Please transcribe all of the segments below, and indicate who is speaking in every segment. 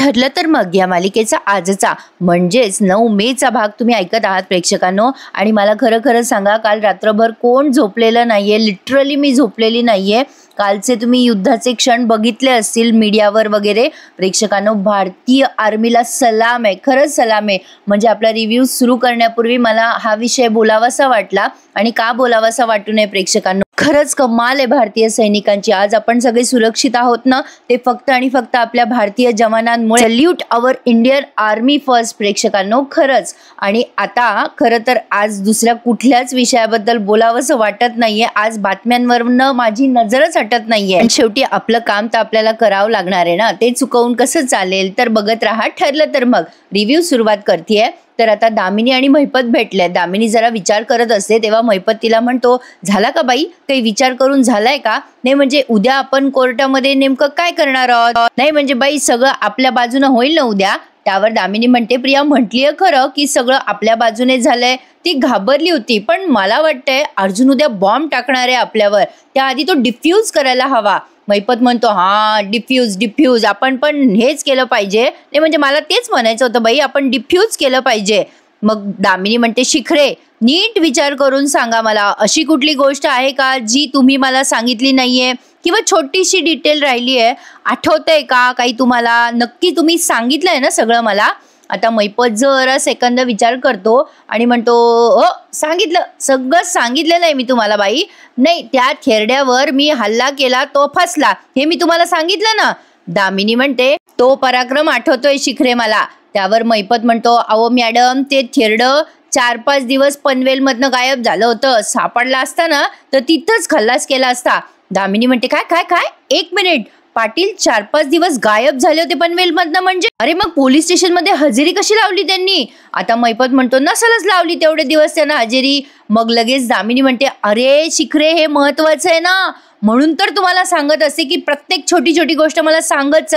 Speaker 1: ठरलं तर मग या मालिकेचा आजचा म्हणजेच 9 मेचा भाग तुम्ही ऐकत आहात प्रेक्षकांनो। आणि मला खरं खरं सांगा, काल रात्रभर कोण झोपलेलं नाहीये, लिटरली मी झोपलेली नाहीये। कालचे तुम्ही युद्धाचे क्षण बघितले असतील मीडियावर वगैरे। प्रेक्षकांनो, भारतीय आर्मीला सलाम आहे, खरंच सलाम आहे। म्हणजे आपला रिव्ह्यू सुरू करण्यापूर्वी मला हा विषय बोलावासा वाटला, आणि का बोलावासा वाटू नये प्रेक्षकांनो, खरंच कमाल आहे भारतीय सैनिकांची। आज आपण सगळे सुरक्षित आहोत ना, ते फक्त आणि फक्त आपल्या भारतीय जवानांमुळे। सल्यूट आवर इंडियन आर्मी फर्स्ट प्रेक्षकांनो, खरंच। आणि आता खरं तर आज दुसऱ्या कुठल्याच विषयाबद्दल बोलावंसं वाटत नाहीये। आज बातम्यांवरनं माझी नजरच हटत नाहीये, आणि शेवटी आपलं काम तर आपल्याला करावं लागणार आहे ना, ते चुकवून कसं चालेल। तर बघत राहा, ठरलं तर मग रिव्ह्यू सुरुवात करतेय। तर आता दामिनी आणि महिपत भेटले। दामिनी जरा विचार करत असते, तेव्हा महिपत तिला म्हणतो, झाला का बाई, काही विचार करून झालाय का? नाही म्हणजे उद्या आपण कोर्टामध्ये नेमकं काय करणार आहोत? नाही म्हणजे बाई सगळं आपल्या बाजूने होईल ना उद्या? त्यावर दामिनी म्हणते, प्रिया म्हटलीये खरं की सगळं आपल्या बाजूने झालंय। ती घाबरली होती, पण मला वाटतंय अर्जुन उद्या बॉम्ब टाकणार आहे आपल्यावर, त्याआधी तो डिफ्यूज करायला हवा। महिपत म्हणतो, हा डिफ्यूज आपण पण हेच केलं पाहिजे। नाही म्हणजे मला तेच म्हणायचं होतं बाई, आपण डिफ्यूज केलं पाहिजे। मग दामिनी म्हणते, शिखरे नीट विचार करून सांगा मला, अशी कुठली गोष्ट आहे का जी तुम्ही मला सांगितली नाहीये, किंवा छोटीशी डिटेल राहिली आहे, आठवतंय का काही तुम्हाला? नक्की तुम्ही सांगितलंय ना सगळं मला? आता महिपत जरा सेकंद विचार करतो आणि म्हणतो, हो सांगितलं, सगळं सांगितलेलं आहे मी तुम्हाला बाई। नाही, त्या थेरड्यावर मी हल्ला केला, तो फसला, हे मी तुम्हाला सांगितलं ना। दामिनी म्हणते, तो पराक्रम आठवतोय शिखरे मला। त्यावर महिपत म्हणतो, अहो मॅडम, ते थेरडं 4-5 दिवस पनवेलमधनं गायब झालं होतं, सापडला असता ना तर तिथंच खल्लास केला असता। दामिनी म्हणते, काय काय काय, 1 मिनिट, पाटील 4-5 दिवस गायब झाले होते पनवेलमधनं म्हणजे? अरे मग पोलीस स्टेशन मध्ये हजेरी कशी लावली त्यांनी? आता महिपत म्हणतो, नसलच लावली तेवढे दिवस त्यांना हजेरी। मग लगेच दामिनी म्हणते, अरे शिखरे, हे महत्वाचं आहे ना, म्हणून तर तुम्हाला सांगत असते की प्रत्येक छोटी छोटी गोष्ट मला सांगत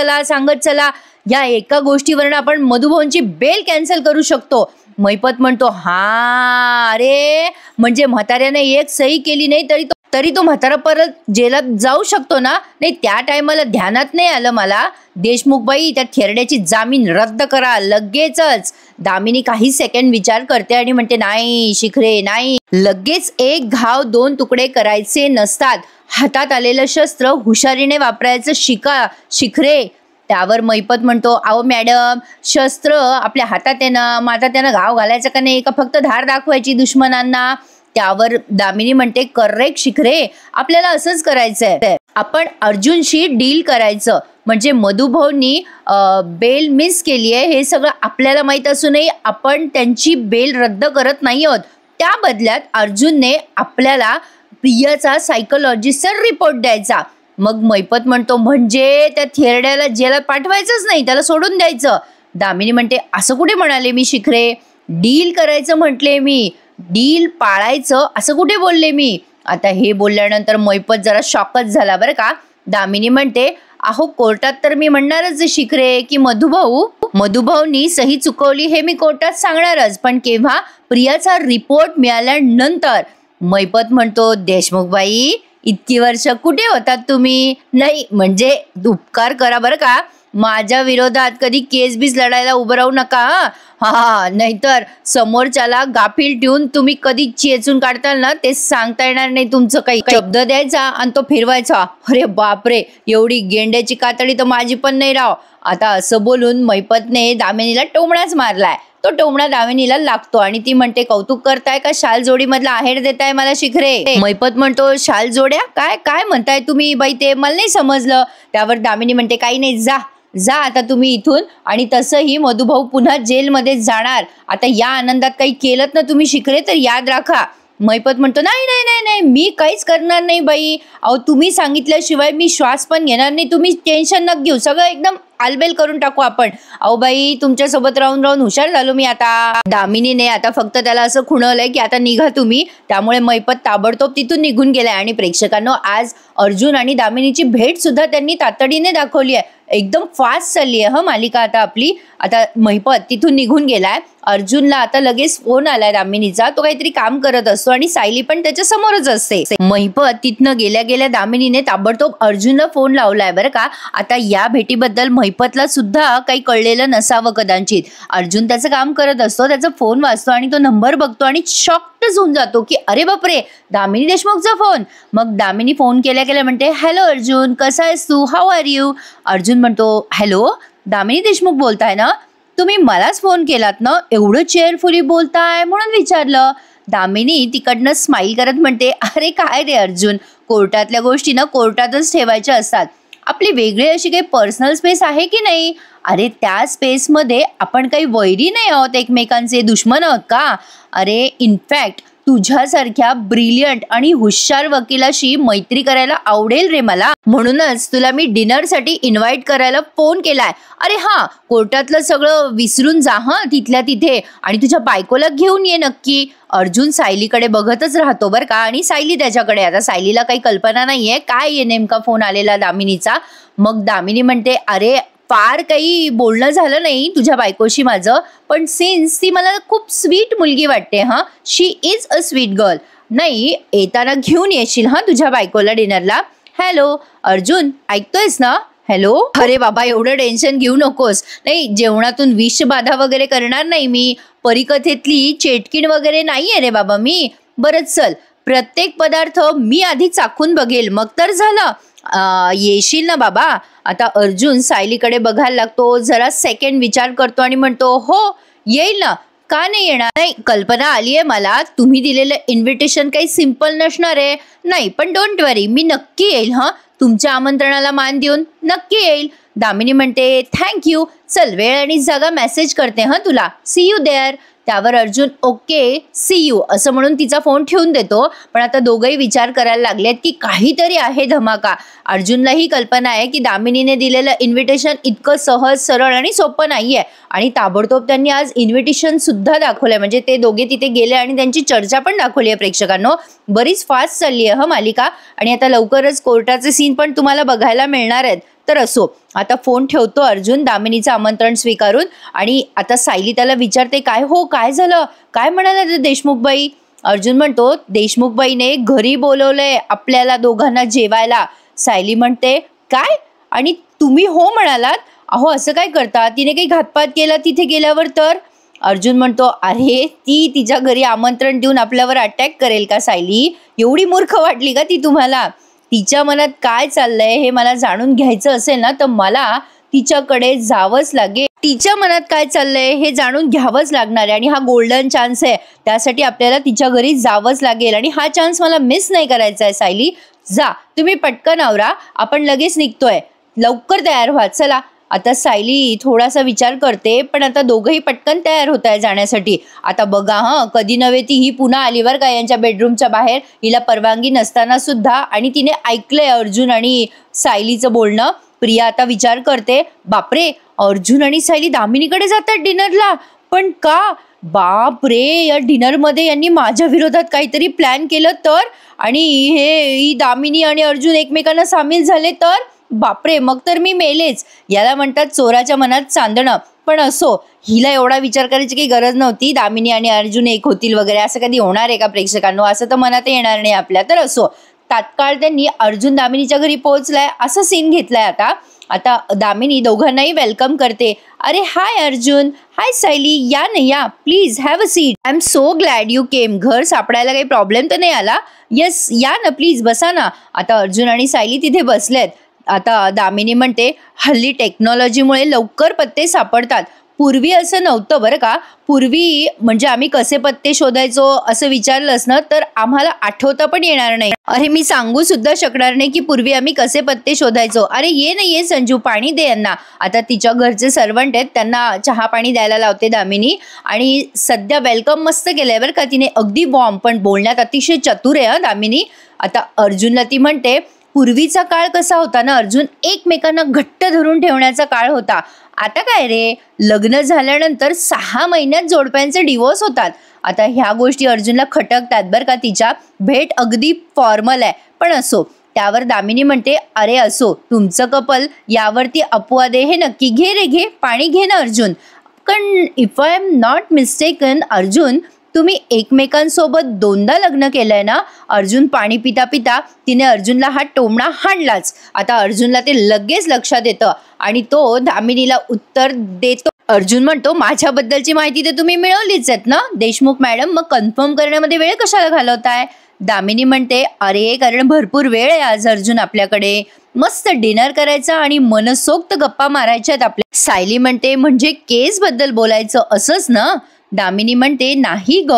Speaker 1: चला। या एका गोष्टीवरून आपण मधुभाऊंची बेल कॅन्सल करू शकतो। महिपत म्हणतो, हा अरे म्हणजे म्हाताऱ्याने एक सही केली नाही तरी तो म्हातारा परत जेलात जाऊ शकतो ना? नाही, त्या टायमाला ध्यानात नाही आलं मला। देशमुख बाई, त्या थेरड्याची जामीन रद्द करा लगेचच। दामिनी काही सेकंड विचार करते आणि म्हणते, नाही शिखरे नाही, लगेच एक घाव 2 तुकडे करायचे नसतात, हातात आलेलं शस्त्र हुशारीने वापरायचं शिका शिखरे। त्यावर महिपत म्हणतो, अहो मॅडम, शस्त्र आपल्या हातात आहे ना, मग आता त्यानं घाव घालायचं का नाही, का फक्त धार दाखवायची दुश्मनांना? त्यावर दामिनी म्हणते, करेक्ट शिखरे, आपल्याला असंच करायचंय, आपण अर्जुनशी डील करायचं। म्हणजे मधुभाऊंनी बेल मिस केली आहे हे सगळं आपल्याला माहित असूनही आपण त्यांची बेल रद्द करत नाही आहोत। त्या बदल्यात अर्जुनने आपल्याला प्रियाचा सायकोलॉजिस्टचा रिपोर्ट द्यायचा। मग महिपत म्हणतो, म्हणजे त्या थेरड्याला जेलात पाठवायचंच नाही, त्याला सोडून द्यायचं? दामिनी म्हणते, असं कुठे म्हणाले मी शिखरे, डील करायचं म्हटले मी, डील पाळायचं असं कुठे बोलले मी? आता हे बोलल्यानंतर महिपत जरा शॉकच झाला बरं का। दामिनी म्हणते, अहो कोर्टात तर मी म्हणणारच शिखरे की मधुभाऊंनी सही चुकवली हे मी कोर्टात सांगणारच, पण केव्हा? प्रियाचा रिपोर्ट मिळाल्यानंतर। महिपत म्हणतो, देशमुख बाई, इतकी वर्ष कुठे होतात तुम्ही? नाही म्हणजे उपकार करा बरं का, माझ्या विरोधात कधी केस बीस लढायला उभं राहू नका हा, नाहीतर समोरच्याला गाफील ठेवून तुम्ही कधी चेचून काढताल ना, ते सांगता येणार नाही तुमचं काही। शब्द द्यायचा आणि तो फिरवायचा, अरे बापरे, एवढी गेंड्याची कातडी तर माझी पण नाही राव। आता असं बोलून महिपतने दामिनीला टोमणाच मारलाय। तो टोमणा दामिनीला लागतो आणि ती म्हणते, कौतुक करताय का शाल जोडी मधला आहेर देताय मला शिखरे? महिपत म्हणतो, शाल जोड्या काय काय म्हणताय तुम्ही बाई, ते मला नाही समजलं। त्यावर दामिनी म्हणते, काही नाही, जा आता तुम्ही इथून। आणि तसंही मधुभाऊ पुन्हा जेलमध्ये जाणार, आता या आनंदात काही केलं ना तुम्ही शिखरे तर याद राखा। महिपत म्हणतो, नाही नाही नाही नाही, मी काहीच करणार नाही बाई, अहो तुम्ही सांगितल्याशिवाय मी श्वास पण घेणार नाही, तुम्ही टेन्शन नका घेऊ, सगळं एकदम आलबेल करून टाकू आपण। अहो बाई, तुमच्या सोबत राहून हुशार झालो मी आता। दामिनीने आता फक्त त्याला असं खुणवलंय की आता निघा तुम्ही। त्यामुळे महिपत ताबडतोब तिथून निघून गेलाय। आणि प्रेक्षकांनो, आज अर्जुन आणि दामिनीची भेट सुद्धा त्यांनी तातडीने दाखवली आहे। एकदम फास्ट चालली आहे मालिका आता आपली. आता महिपत तिथून निघून गेलाय. अर्जुनला आता लगेच फोन आलाय दामिनीचा. तो काहीतरी काम करत असतो आणि सायली पण त्याच्या समोरच असते. महिपत तिथनं गेल्या गेल्या दामिनीने ताबडतोब अर्जुनला फोन लावलाय बरं का. आता या भेटीबद्दल महिपतला सुद्धा काही कळलेलं नसावं कदाचित. अर्जुन त्याचं काम करत असतो, त्याचा फोन वाजतो आणि तो नंबर बघतो आणि शॉक्टच होऊन जातो की अरे बापरे, दामिनी देशमुखचा फोन. मग दामिनी फोन केल्या केल्या म्हणते, हॅलो अर्जुन, कसा आहेस तू, हाऊ आर यू. अर्जुन म्हणतो, हॅलो, दामिनी देशमुख बोलताय ना, तुम्ही मलाच फोन केलात ना, एवढं चेअरफुली बोलताय म्हणून विचारलं. दामिनी तिकडनं स्माईल करत म्हणते, अरे काय रे अर्जुन, कोर्टातल्या गोष्टी ना कोर्टातच ठेवायच्या असतात. आपली वेगळी अशी काही पर्सनल स्पेस आहे की नाही. अरे त्या स्पेसमध्ये आपण काही वैरी नाही आहोत, एकमेकांचे दुश्मन आहोत का. अरे इनफॅक्ट तुझ्यासारख्या ब्रिलियंट आणि हुशार वकिलाशी मैत्री करायला आवडेल रे मला, म्हणूनच तुला मी डिनरसाठी इन्व्हाइट करायला फोन केलाय. अरे हा, कोर्टातलं सगळं विसरून जा हा तिथल्या तिथे, आणि तुझ्या बायकोला घेऊन ये नक्की. अर्जुन सायलीकडे बघतच राहतो बरं का, आणि सायली त्याच्याकडे. आता सायलीला काही कल्पना नाहीये काय नेमका फोन आलेला दामिनीचा. मग दामिनी म्हणते, अरे फार काही बोलणं झालं नाही तुझ्या बायकोशी माझं, पण सिन्स ती मला खूप स्वीट मुलगी वाटते हा, शी इज अ स्वीट गर्ल. नाही, येताना घेऊन येशील हा तुझ्या बायकोला डिनरला. हॅलो अर्जुन, ऐकतोयस ना. हॅलो. अरे बाबा, एवढं टेन्शन घेऊ नकोस. नाही, जेवणातून विषबाधा वगैरे करणार नाही मी, परिकथेतली चेटकीण वगैरे नाहीये रे बाबा मी. बरंच चल, प्रत्येक पदार्थ मी आधी चाखून बघेल मग तर झालं. येशील ना बाबा. आता अर्जुन सायलीकडे बघायला लागतो, जरा सेकंड विचार करतो आणि म्हणतो, हो येईल ना, का नाही येणार. नाही, कल्पना आली आहे मला, तुम्ही दिलेलं इन्व्हिटेशन काही सिम्पल नसणार आहे. नाही, पण डोंट वरी, मी नक्की येईल हा, तुमच्या आमंत्रणाला मान देऊन नक्की येईल. दामिनी म्हणते, थँक्यू, चल वेळ आणि जागा मेसेज करते हा तुला, सी यू देअर. त्यावर अर्जुन ओके सी यू असं म्हणून तिचा फोन ठेवून देतो. पण आता दोघंही विचार करायला लागलेत की काहीतरी आहे धमाका. अर्जुनलाही कल्पना आहे की दामिनीने दिलेलं इन्व्हिटेशन इतकं सहज सरळ आणि सोपं नाहीये, आणि ताबडतोब त्यांनी आज इन्व्हिटेशन सुद्धा दाखवलंय. म्हणजे ते दोघे तिथे गेले आणि त्यांची चर्चा पण दाखवली आहे प्रेक्षकांनो. बरीच फास्ट चालली आहे मालिका, आणि आता लवकरच कोर्टाचे सीन पण तुम्हाला बघायला मिळणार आहेत. तर असो, आता फोन ठेवतो अर्जुन दामिनीचं आमंत्रण स्वीकारून, आणि आता सायली त्याला विचारते, काय हो, काय झालं, काय म्हणाला देशमुखबाई. अर्जुन म्हणतो, देशमुखबाईने घरी बोलवलंय आपल्याला दोघांना जेवायला. सायली म्हणते, काय, आणि तुम्ही हो म्हणालात. अहो असं काय करता, तिने काही घातपात केला तिथे गेल्यावर तर. अर्जुन म्हणतो, अरे ती तिच्या घरी आमंत्रण देऊन आपल्यावर अटॅक करेल का सायली, एवढी मूर्ख वाटली का ती तुम्हाला. तिच्या मनात काय चाललंय हे मला जाणून घ्यायचं असेल ना, तर मला तिच्याकडे जावंच लागेल. तिच्या मनात काय चाललंय हे जाणून घ्यावंच लागणार आहे, आणि हा गोल्डन चान्स आहे. त्यासाठी आपल्याला तिच्या घरी जावंच लागेल, आणि हा चान्स मला मिस नाही करायचा आहे. सायली, जा तुम्ही पटकन आवरा, आपण लगेच निघतोय, लवकर तयार व्हा, चला. आता सायली थोडासा विचार करते, पण आता दोघंही पटकन तयार होत आहे जाण्यासाठी. आता बघा हा, कधी नव्हे ती ही पुन्हा आली बरं का यांच्या बेडरूमच्या बाहेर, हिला परवानगी नसताना सुद्धा, आणि तिने ऐकलंय अर्जुन आणि सायलीचं बोलणं. प्रिया आता विचार करते, बापरे, अर्जुन आणि सायली दामिनीकडे जातात डिनरला, पण का. बाप रे, या डिनरमध्ये यांनी माझ्या विरोधात काहीतरी प्लॅन केलं तर, आणि ही दामिनी आणि अर्जुन एकमेकांना सामील झाले तर, बापरे, मग तर मी मेलेच. याला म्हणतात चोराच्या मनात चांदणं. पण असो, हिला एवढा विचार करायची काही गरज नव्हती, दामिनी आणि अर्जुन एक होतील वगैरे, असं कधी होणार आहे का प्रेक्षकांनो, असं तर मनात येणार नाही आपल्या. तर असो, तात्काळ त्यांनी अर्जुन दामिनीच्या घरी पोहोचलाय असा सीन घेतलाय. आता दामिनी दोघांनाही वेलकम करते. अरे हाय अर्जुन, हाय सायली, या ना या, please have a seat, I am so glad you came. घर सापडायला काही प्रॉब्लेम तर नाही आला. येस, या ना प्लीज, बसा ना. आता अर्जुन आणि सायली तिथे बसलेत. आता दामिनी म्हणते, हल्ली टेक्नॉलॉजीमुळे लवकर पत्ते सापडतात, पूर्वी असं नव्हतं बरं का. पूर्वी म्हणजे आम्ही कसे पत्ते शोधायचो असं विचारलंस ना, तर आम्हाला आठवता पण येणार नाही. अरे मी सांगू सुद्धा शकणार नाही की पूर्वी आम्ही कसे पत्ते शोधायचो. अरे ये ना ये संजू, पाणी दे यांना. आता तिच्या घरचे सर्वंट आहेत, त्यांना चहा पाणी द्यायला लावते दामिनी. आणि सध्या वेलकम मस्त केलंय बरं का तिने, अगदी बॉम्ब, पण बोलण्यात अतिशय चतुर आहे दामिनी. आता अर्जुनला ती म्हणते, पूर्वीचा काळ कसा होता ना अर्जुन, एकमेकांना घट्ट धरून ठेवण्याचा काळ होता. आता काय रे, लग्न झाल्यानंतर 6 महिन्यात जोडप्यांचे डिवोर्स होतात. आता ह्या गोष्टी अर्जुनला खटकतात बरं का. तिच्या भेट अगदी फॉर्मल आहे, पण असो, त्यावर दामिनी म्हणते, अरे असो, तुमचं कपल यावरती अपवाद आहे हे नक्की. घे रे घे, पाणी घे ना अर्जुन. कारण if I am not mistaken Arjun, तुम्ही एकमेकांसोबत 2दा लग्न केलंय ना. अर्जुन पाणी पिता पिता तिने अर्जुनला हा टोमणा हाणलाच. आता अर्जुनला ते लगेच लक्षात येतं आणि तो दामिनीला उत्तर देतो. अर्जुन म्हणतो, माझ्याबद्दलची माहिती तर तुम्ही मिळवलीच आहेत ना देशमुख मॅडम, मग कन्फर्म करण्यामध्ये वेळ कशाला घालवताय. दामिनी म्हणते, अरे कारण भरपूर वेळ आहे आज अर्जुन आपल्याकडे. मस्त डिनर करायचा आणि मनसोक्त गप्पा मारायच्यात आपल्या. सायली म्हणते, म्हणजे केस बद्दल बोलायचं असंच ना. दामिनी म्हणते, नाही ग,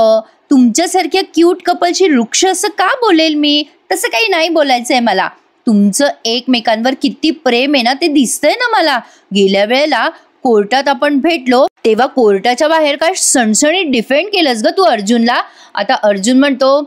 Speaker 1: तुमच्यासारख्या क्यूट कपलची वृक्ष असं का बोलेल मी. तसं काही नाही बोलायचंय मला. तुमचं एकमेकांवर किती प्रेम आहे ना ते दिसतंय ना मला. गेल्या वेळेला कोर्टात आपण भेटलो तेव्हा कोर्टाच्या बाहेर काय सणसणीत डिफेंड केलंस ग तू अर्जुनला. आता अर्जुन म्हणतो,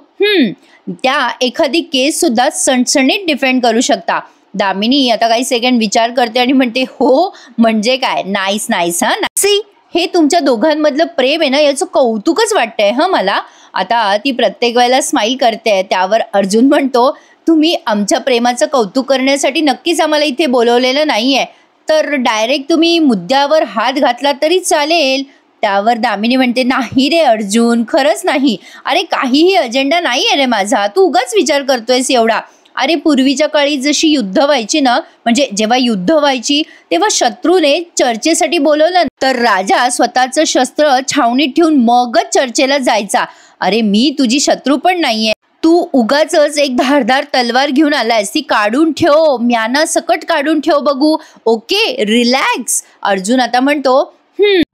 Speaker 1: त्या एखादी केस सुद्धा सणसणीत डिफेंड करू शकता. दामिनी आता काही सेकंड विचार करते आणि म्हणते, हो म्हणजे काय, नाईस नाईस. हा सी, हे तुमच्या दोघांमधलं प्रेम आहे ना, याचं कौतुकच वाटतंय हा मला. आता ती प्रत्येक वेळेला स्माईल करते. त्यावर अर्जुन म्हणतो, तुम्ही आमच्या प्रेमाचं कौतुक करण्यासाठी नक्कीच आम्हाला इथे बोलवलेलं नाहीये, तर डायरेक्ट तुम्ही मुद्द्यावर हात घातला तरी चालेल. त्यावर दामिनी म्हणते, नाही रे अर्जुन, खरंच नाही. अरे काहीही अजेंडा नाही आहे रे माझा, तू उगाच विचार करतोयस एवढा. अरे पूर्वीच्या काळी जशी युद्ध व्हायची ना, म्हणजे जेव्हा युद्ध व्हायची तेव्हा शत्रूने चर्चेसाठी बोलवलं तर राजा स्वतःचं शस्त्र छावणीत ठेवून मगच चर्चेला जायचा. अरे मी तुझी शत्रू पण नाहीये, तू उगाचच एक धारदार तलवार घेऊन आलायस, ती काढून ठेव, म्याना सकट काढून ठेव बघू. Okay, relax. अर्जुन आता म्हणतो,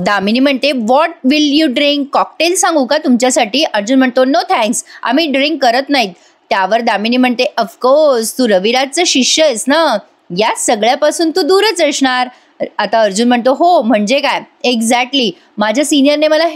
Speaker 1: दामिनी म्हणते, what will you drink, cocktail सांगू का तुमच्यासाठी. अर्जुन म्हणतो, नो थँक्स, आम्ही ड्रिंक करत नाहीत. त्यावर दामिनी म्हणते, ऑफकोर्स तू रविराजचं शिष्य आहेस ना, या सगळ्यापासून तू दूरच असणार. आता अर्जुन म्हणतो, हो म्हणजे काय, एक्झॅक्टली, माझ्या सिनियरने मला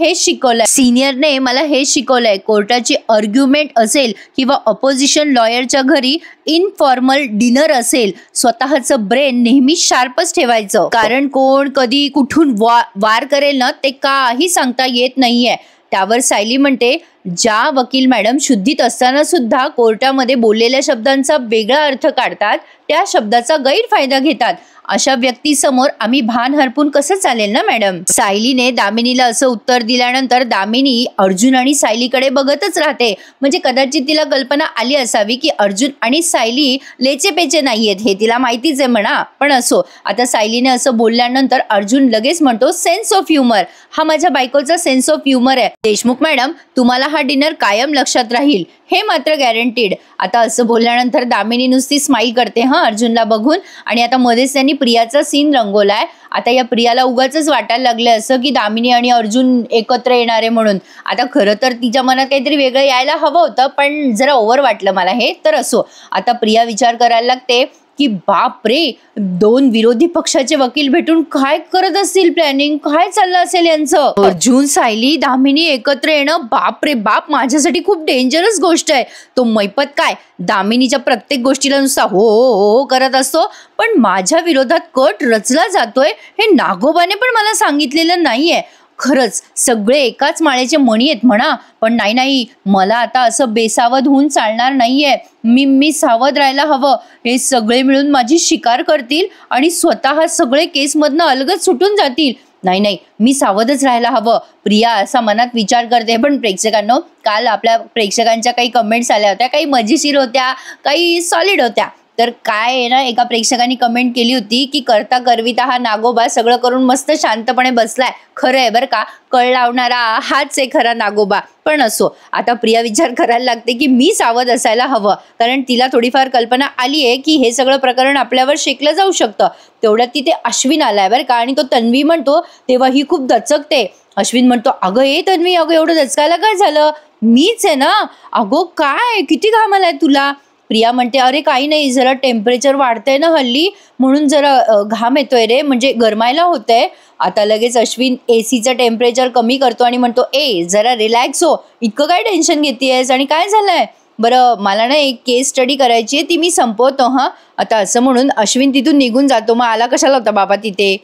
Speaker 1: हेच शिकवलंय. कोर्टाची आर्ग्युमेंट असेल किंवा ऑपोजिशन लॉयरच्या घरी इनफॉर्मल डिनर असेल, स्वतःचं ब्रेन नेहमी शार्पच ठेवायचं. कारण कोण कधी कुठून वार करेल ना ते काही सांगता येत नाहीये. त्यावर सायली म्हणते, ज्या वकील मॅडम शुद्धीत असताना सुद्धा कोर्टामध्ये बोललेल्या शब्दांचा वेगळा अर्थ काढतात, त्या शब्दाचा गैरफायदा घेतात, अशा व्यक्तीसमोर आम्ही भान हरपून कसं चालेल ना मॅडम. सायलीने दामिनीला असं उत्तर दिल्यानंतर दामिनी अर्जुन आणि सायलीकडे बघतच राहते. म्हणजे कदाचित तिला कल्पना आली असावी की अर्जुन आणि सायली लेचेपेचे नाहीयेत, हे तिला माहितीच आहे म्हणा. पण असो, आता सायलीने असं बोलल्यानंतर अर्जुन लगेच म्हणतो, सेन्स ऑफ ह्युमर, हा माझ्या बायकोचा सेन्स ऑफ ह्युमर आहे. देशमुख मॅडम, तुम्हाला हा डिनर कायम लक्षात राहील, हे मात्र गॅरंटीड. आता असं बोलल्यानंतर दामिनी नुसती स्माईल करते अर्जुनला बघून. आणि आता मध्येच त्यांनी प्रियाचा सीन रंगवलाय. आता या प्रियाला उगाचच वाटायला लागलं असं की दामिनी आणि अर्जुन एकत्र येणारे म्हणून. आता खरं तर तिच्या मनात काहीतरी वेगळं यायला हवं होतं, पण जरा ओव्हर वाटलं मला हे. तर असो, आता प्रिया विचार करायला लागते की बापरे, 2 विरोधी पक्षाचे वकील भेटून काय करत असतील, प्लॅनिंग काय चाललं असेल यांचं. अर्जुन, सायली, दामिनी एकत्र येणं, बापरे बाप, माझ्यासाठी खूप डेंजरस गोष्ट आहे. तो मैपत काय दामिनीच्या प्रत्येक गोष्टीला नुसता हो हो करत असतो, पण माझ्या विरोधात कट रचला जातोय हे नागोबाने पण मला सांगितलेलं नाहीये. खरंच सगळे एकाच माळेचे मणी आहेत म्हणा. पण नाही, मला आता असं बेसावध होऊन चालणार नाहीये. मी सावध राहायला हवं. हे सगळे मिळून माझी शिकार करतील आणि स्वतः सगळे केसमधनं अलगद सुटून जातील. नाही, मी सावधच राहायला हवं. प्रिया असा मनात विचार करते. पण प्रेक्षकांनो, काल आपल्या प्रेक्षकांच्या काही कमेंट्स आल्या होत्या, काही मजेशीर होत्या, काही सॉलिड होत्या. तर काय आहे ना, एका प्रेक्षकाने कमेंट केली होती की करता करविता हा नागोबा सगळं करून मस्त शांतपणे बसलाय. खरं आहे बरं का, कळ लावणारा हाच आहे खरा नागोबा. पण असो, आता प्रिया विचार करायला लागते की मी सावध असायला हवं, कारण तिला थोडीफार कल्पना आली आहे की हे सगळं प्रकरण आपल्यावर शेकलं जाऊ शकतं. तेवढ्यात तिथे अश्विन आलाय बरं का, आणि तो तन्वी म्हणतो तेव्हा ही खूप दचकते. अश्विन म्हणतो, अगं ए तन्वी, अगं एवढं दचकायला काय झालं, मीच आहे ना. अगो काय, किती घाम आलाय तुला. प्रिया म्हणते, अरे काही नाही, जरा टेम्परेचर वाढतंय ना हल्ली, म्हणून जरा घाम येतोय रे, म्हणजे गरमायला होतंय. आता लगेच अश्विन एसीचं टेम्परेचर कमी करतो आणि म्हणतो, ए जरा रिलॅक्स हो, इतकं काय टेन्शन घेतेयस आणि काय झालंय. बरं, मला ना एक केस स्टडी करायची आहे, ती मी संपवतो हां. आता असं म्हणून अश्विन तिथून निघून जातो. मग आला कशाला होता बाबा तिथे.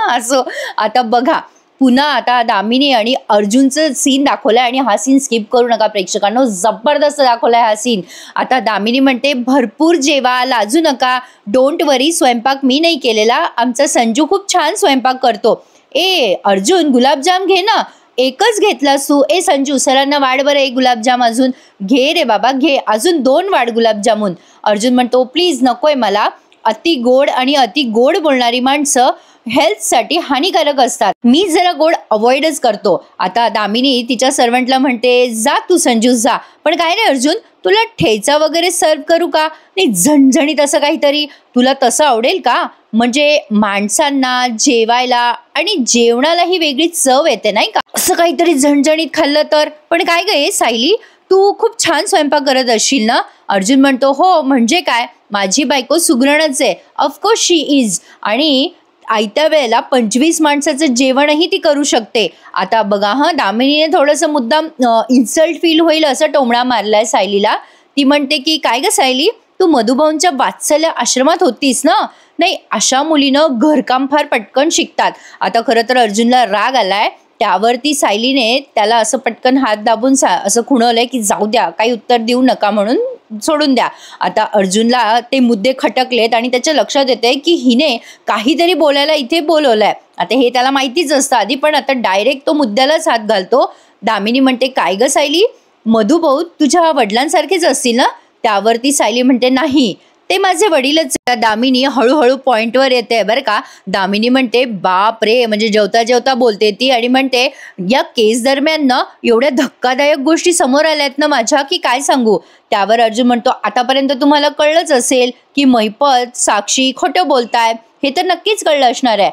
Speaker 1: असो, आता बघा पुन्हा आता दामिनी आणि अर्जुनचं सीन दाखवलाय आणि हा सीन स्किप करू नका प्रेक्षकांनो, जबरदस्त दाखवलाय हा सीन. आता दामिनी म्हणते भरपूर जेवा, लाजू नका, डोंट वरी, स्वयंपाक मी नाही केलेला, आमचा संजू खूप छान स्वयंपाक करतो. ए अर्जुन गुलाबजाम घे ना, एकच घेतलास तू. ए संजू सरांना वाढ बरं एक गुलाबजाम, अजून घे रे बाबा घे, अजून 2 वाढ गुलाबजामुन. अर्जुन म्हणतो प्लीज नकोय मला, अति गोड आणि अति गोड बोलणारी माणसं हेल्थसाठी हानिकारक असतात, मी जरा गोड अवॉइडच करतो. आता दामिनी तिच्या सर्वंटला म्हणते जा तू संजू जा. पण काय रे अर्जुन, तुला ठेचा वगैरे सर्व करू का? नाही झणझणीत असं काहीतरी, तुला तसं आवडेल का? म्हणजे माणसांना जेवायला आणि जेवणालाही वेगळी चव येते नाही का, असं काहीतरी झणझणीत खाल्लं तर. पण काय गे सायली, तू खूप छान स्वयंपाक करत असशील ना? अर्जुन म्हणतो हो म्हणजे काय, माझी बायको सुगरणच आहे, ऑफकोर्स शी इज, आणि आयत्या वेळेला 25 माणसाचं जेवणही ती करू शकते. आता बघा दामिनीने थोडंसं मुद्दाम इन्सल्ट फील होईल असं टोमणा मारलाय सायलीला. ती म्हणते की काय ग सायली, तू मधुभाऊंच्या वात्सल्य आश्रमात होतीस ना? नाही, अशा मुलीनं घरकाम फार पटकन शिकतात. आता खरं तर अर्जुनला राग आलाय, त्यावरती सायलीने त्याला असं पटकन हात दाबून असं खुणवलंय की जाऊ द्या, काही उत्तर देऊ नका, म्हणून सोडून द्या. आता अर्जुनला ते मुद्दे खटकलेत आणि त्याच्या लक्षात येते की हिने काहीतरी बोलायला इथे बोलवलंय. आता हे त्याला माहितीच असतं आधी, पण आता डायरेक्ट तो मुद्द्यालाच हात घालतो. दामिनी म्हणते काय ग सायली, मधुभाऊ तुझ्या वडिलांसारखेच असतील ना? त्यावरती सायली म्हणते नाही, ते माझे वडीलच. दामिनी हळूहळू पॉइंटवर येते बरं का. दामिनी म्हणते बाप रे, म्हणजे जेवता जेवता बोलते ती, आणि म्हणते या केस दरम्यान ना एवढ्या धक्कादायक गोष्टी समोर आल्यात ना माझ्या की काय सांगू. त्यावर अर्जुन म्हणतो आतापर्यंत तुम्हाला कळलंच असेल की महिपत साक्षी खोटं बोलताय, हे तर नक्कीच कळलं असणार आहे,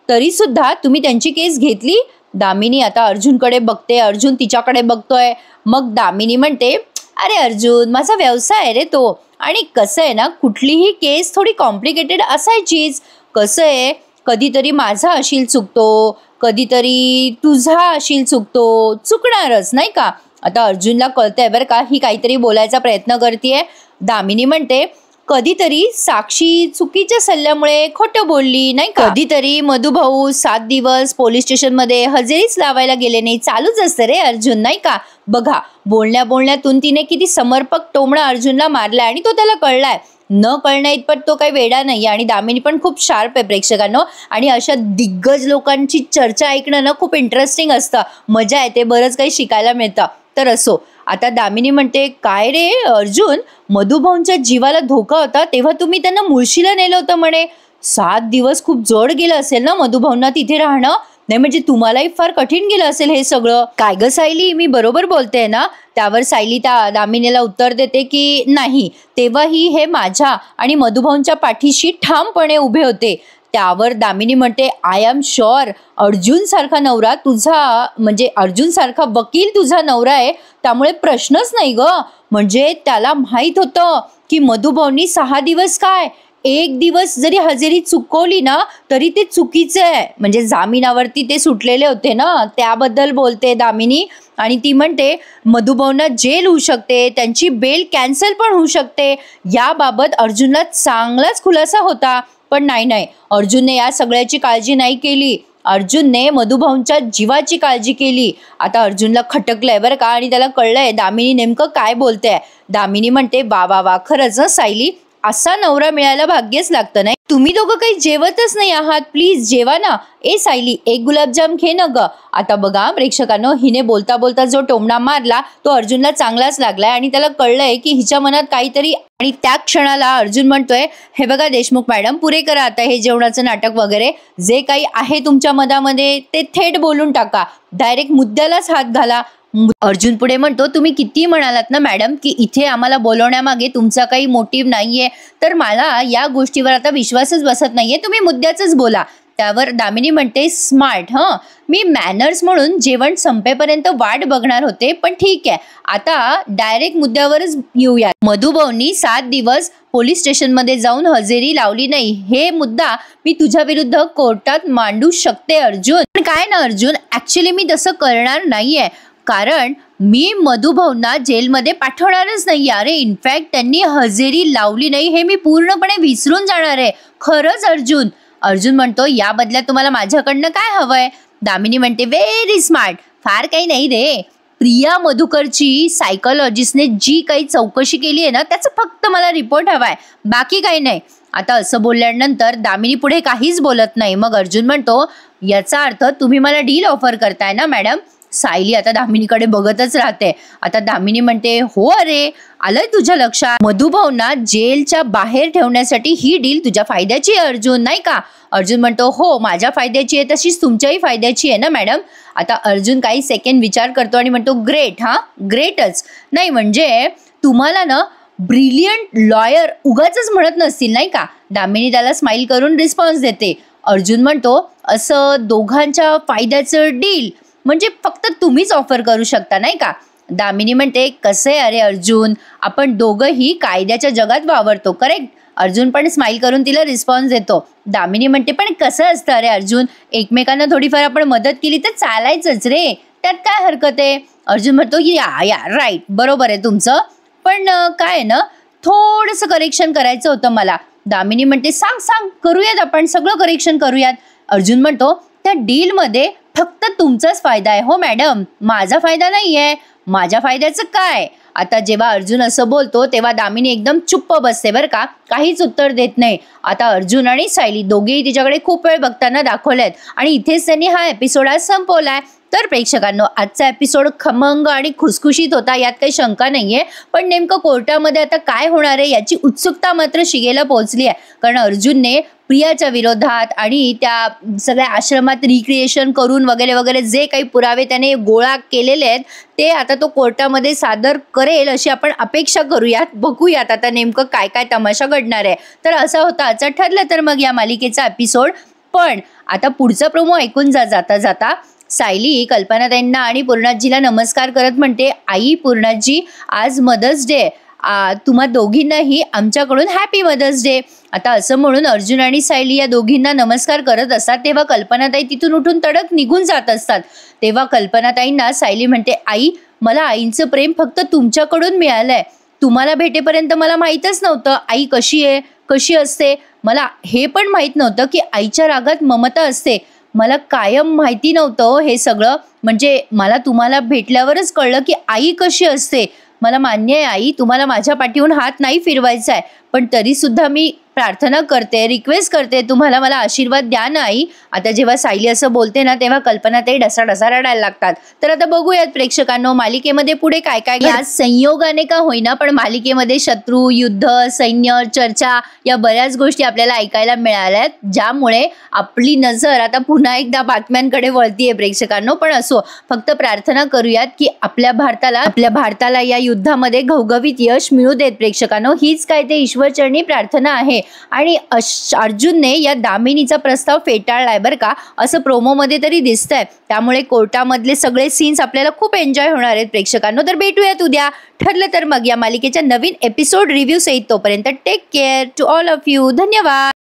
Speaker 1: तरी सुद्धा तुम्ही त्यांची केस घेतली. दामिनी आता अर्जुनकडे बघते, अर्जुन तिच्याकडे बघतोय. मग दामिनी म्हणते अरे अर्जुन, माझा व्यवसाय आहे रे तो, आणि कसं आहे ना, कुठलीही केस थोडी कॉम्प्लिकेटेड असायचीच. कसं आहे, कधीतरी माझा अशील चुकतो, कधीतरी तुझा अशील चुकतो, चुकणारच नाही का. आता अर्जुनला कळतंय बरं का, ही काहीतरी बोलायचा प्रयत्न करतेय. दामिनी म्हणते कधीतरी साक्षी चुकीच्या सल्ल्यामुळे खोटं बोलली नाही का, कधीतरी मधुभाऊ 7 दिवस पोलीस स्टेशनमध्ये हजेरीच लावायला गेले नाही, चालूच असतं रे अर्जुन नाही का. बघा बोलण्या बोलण्यातून तिने किती समर्पक टोमणा अर्जुनला मारलाय आणि तो त्याला कळलाय. न कळण्या इतपत तो काही वेडा नाही. आणि दामिनी पण खूप शार्प आहे प्रेक्षकांनो, आणि अशा दिग्गज लोकांची चर्चा ऐकणं ना खूप इंटरेस्टिंग असतं, मजा येते, बरंच काही शिकायला मिळतं. तर असो, आता दामिनी म्हणते काय रे अर्जुन, मधुभाऊंच्या जीवाला धोका होता तेव्हा तुम्ही त्यांना मुळशीला नेलं होतं म्हणे. 7 दिवस खूप जड गेलं असेल ना मधुभाऊंना तिथे राहणं? नाही म्हणजे तुम्हालाही फार कठीण गेलं असेल हे सगळं. काय ग सायली, मी बरोबर बोलते ना? त्यावर सायली त्या दामिनीला उत्तर देते की नाही, तेव्हाही हे माझ्या आणि मधुभाऊंच्या पाठीशी ठामपणे उभे होते. त्यावर दामिनी म्हणते आय एम शुअर, अर्जुन सारखा नवरा तुझा, म्हणजे अर्जुन सारखा वकील तुझा नवरा आहे, त्यामुळे प्रश्नच नाही ग. म्हणजे त्याला माहित होतं की मधुभाऊंनी 6 दिवस काय 1 दिवस जरी हजेरी चुकवली ना तरी ते चुकीचं आहे. म्हणजे जामिनावरती ते सुटलेले होते ना, त्याबद्दल बोलते दामिनी. आणि ती म्हणते मधुभाऊंना जेल होऊ शकते, त्यांची बेल कॅन्सल पण होऊ शकते, याबाबत अर्जुनला चांगलाच खुलासा होता. पण नाही, अर्जुनने या सगळ्याची काळजी नाही केली, अर्जुनने मधुभाऊंच्या जीवाची काळजी केली. आता अर्जुनला खटकलंय बरं का, आणि त्याला कळलंय दामिनी नेमकं काय बोलते. दामिनी म्हणते वा वा वा, खरंच सायली, असा नवरा मिळायला भाग्यच लागतं. नाही, तुम्ही दोघं काही जेवतच नाही आहात, प्लीज जेवा ना. ए सायली, 1 गुलाबजाम घे ना ग. आता बघा प्रेक्षकांनो, हिने बोलता बोलता जो टोमणा मारला तो अर्जुनला चांगलाच लागलाय, आणि त्याला कळलंय की हिच्या मनात काहीतरी. आणि त्या क्षणाला अर्जुन म्हणतोय हे बघा देशमुख मॅडम, पुरे करा आता हे जेवणाचं नाटक वगैरे, जे काही आहे तुमच्या मनामध्ये ते थेट बोलून टाका, डायरेक्ट मुद्द्यालाच हात घाला. अर्जुन पुढे म्हणतो तुम्ही किती म्हणालात ना मॅडम की इथे आम्हाला बोलवण्यामागे तुमचा काही मोटिव्ह नाहीये, तर मला या गोष्टीवर आता विश्वासच बसत नाहीये, तुम्ही मुद्द्याचंच बोला. त्यावर दामिनी म्हणते स्मार्ट, मी मॅनर्स म्हणून जेवण संपेपर्यंत वाट बघणार होते, पण ठीक आहे, आता डायरेक्ट मुद्द्यावरच येऊया. मधुभाऊंनी 7 दिवस पोलीस स्टेशनमध्ये जाऊन हजेरी लावली नाही, हे मुद्दा मी तुझ्या विरुद्ध कोर्टात मांडू शकते अर्जुन. पण काय ना अर्जुन, ऍक्च्युली मी तसं करणार नाहीये, कारण मी मधुभाऊंना जेलमध्ये पाठवणारच नाही. अरे इनफॅक्ट त्यांनी हजेरी लावली नाही हे मी पूर्णपणे विसरून जाणार आहे. खरंच अर्जुन. अर्जुन म्हणतो या बदल्यात तुम्हाला माझ्याकडनं काय हवंय? दामिनी म्हणते व्हेरी स्मार्ट. फार काही नाही रे, प्रिया मधुकरची सायकोलॉजिस्टने जी काही चौकशी केली आहे ना त्याचा फक्त मला रिपोर्ट हवाय, बाकी काही नाही. आता असं बोलल्यानंतर दामिनी पुढे काहीच बोलत नाही. मग अर्जुन म्हणतो याचा अर्थ तुम्ही मला डील ऑफर करताय ना मॅडम. सायली आता दामिनीकडे बघतच राहते. आता दामिनी म्हणते हो अरे आलंय तुझ्या लक्षात, मधुभाऊंना जेलच्या बाहेर ठेवण्यासाठी ही डील तुझ्या फायद्याची आहे अर्जुन, नाही का. अर्जुन म्हणतो हो माझ्या फायद्याची आहे तशीच तुमच्याही फायद्याची आहे ना मॅडम. आता अर्जुन काही सेकंड विचार करतो आणि म्हणतो ग्रेट. ग्रेटच नाही म्हणजे तुम्हाला ना ब्रिलियंट लॉयर उगाच म्हणत नसतील नाही का. दामिनी त्याला स्माइल करून रिस्पॉन्स देते. अर्जुन म्हणतो असं दोघांच्या फायद्याचं डील म्हणजे फक्त तुम्हीच ऑफर करू शकता नाही का. दामिनी म्हणते कसं आहे अरे अर्जुन, आपण दोघंही कायद्याच्या जगात वावरतो करेक्ट. अर्जुन पण स्माइल करून तिला रिस्पॉन्स देतो. दामिनी म्हणते पण कसं असतं अरे अर्जुन, एकमेकांना थोडीफार आपण मदत केली तर चालायचंच रे, त्यात काय हरकत आहे. अर्जुन म्हणतो या राईट बरोबर आहे तुमचं, पण काय आहे ना थोडंसं करेक्शन करायचं होतं मला. दामिनी म्हणते सांग करूयात, आपण सगळं करेक्शन करूयात. अर्जुन म्हणतो त्या डीलमध्ये फक्त तुमचाच फायदा आहे हो मॅडम, माझा फायदा नाही आहे. माझ्या फायद्याचं काय. आता जेव्हा अर्जुन असं बोलतो तेव्हा दामिनी एकदम चुप्प बसते बरं का, काहीच उत्तर देत नाही. आता अर्जुन आणि सायली दोघेही तिच्याकडे खूप वेळ बघताना दाखवलेत आणि इथेच त्यांनी हा एपिसोड आज संपवलाय. तर प्रेक्षकांनो आजचा एपिसोड खमंग आणि खुसखुशीत होता, यात काही शंका नाहीये. पण नेमकं कोर्टामध्ये आता काय होणार आहे याची उत्सुकता मात्र शिगेला पोहोचली आहे. कारण अर्जुनने प्रियाच्या विरोधात आणि त्या सगळ्या आश्रमात रिक्रिएशन करून वगैरे वगैरे जे काही पुरावे त्याने गोळा केलेले आहेत ते आता तो कोर्टामध्ये सादर करेल अशी आपण अपेक्षा करूयात. बघूयात आता नेमकं काय काय तमाशा घडणार आहे. तर असा होता आजचा ठरलं तर मग या मालिकेचा एपिसोड. पण आता पुढचा प्रोमो ऐकून जाता जाता सायली कल्पनाताईंना आणि पूर्णाजीला नमस्कार करत म्हणते आई पूर्णाजी आज मदर्स डे, तुम्हा दोघींनाही आमच्याकडून हॅपी मदर्स डे. आता असं म्हणून अर्जुन आणि सायली या दोघींना नमस्कार करत असतात तेव्हा कल्पनाताई तिथून उठून तडक निघून जात असतात. तेव्हा कल्पनाताईंना सायली म्हणते आई मला आईंचं प्रेम फक्त तुमच्याकडून मिळालंय, तुम्हाला भेटेपर्यंत मला माहीतच नव्हतं आई कशी आहे कशी असते. मला हे पण माहीत नव्हतं की आईच्या रागात ममता असते, मला कायम माहिती नव्हतं हे सगळं. म्हणजे मला तुम्हाला भेटल्यावरच कळलं की आई कशी असते. मला मान्य आहे आई तुम्हाला माझ्या पाठीहून हात नाही फिरवायचा आहे, पण तरी सुद्धा मी प्रार्थना करते रिक्वेस्ट करते तुम्हाला मला आशीर्वाद द्या ना आई. आता जेव्हा सायली असं बोलते ना तेव्हा कल्पनाताई ढसाढसा रडायला लागतात. तर आता बघूयात प्रेक्षकांनो मालिकेमध्ये पुढे काय काय. या संयोगाने का होईना पण मालिकेमध्ये शत्रू युद्ध सैन्य चर्चा या बऱ्याच गोष्टी आपल्याला ऐकायला मिळाल्यात, ज्यामुळे आपली नजर आता पुन्हा एकदा बातम्यांकडे वळतीये प्रेक्षकांनो. पण असो फक्त प्रार्थना करूयात की आपल्या भारताला या युद्धामध्ये घवघवीत यश मिळू देत प्रेक्षकांनो. हीच काय ते ईश्वरचरणी प्रार्थना आहे. आणि अर्जुनने या दामिनीचा प्रस्ताव फेटाळलाय बरं का, असं प्रोमोमध्ये तरी दिसतंय. त्यामुळे कोर्टामधले सगळे सीन्स आपल्याला खूप एन्जॉय होणार आहेत प्रेक्षकांनो. तर भेटूयात उद्या ठरलं तर मग या मालिकेच्या नवीन एपिसोड रिव्ह्यू सहित. तोपर्यंत take care to all of you. धन्यवाद.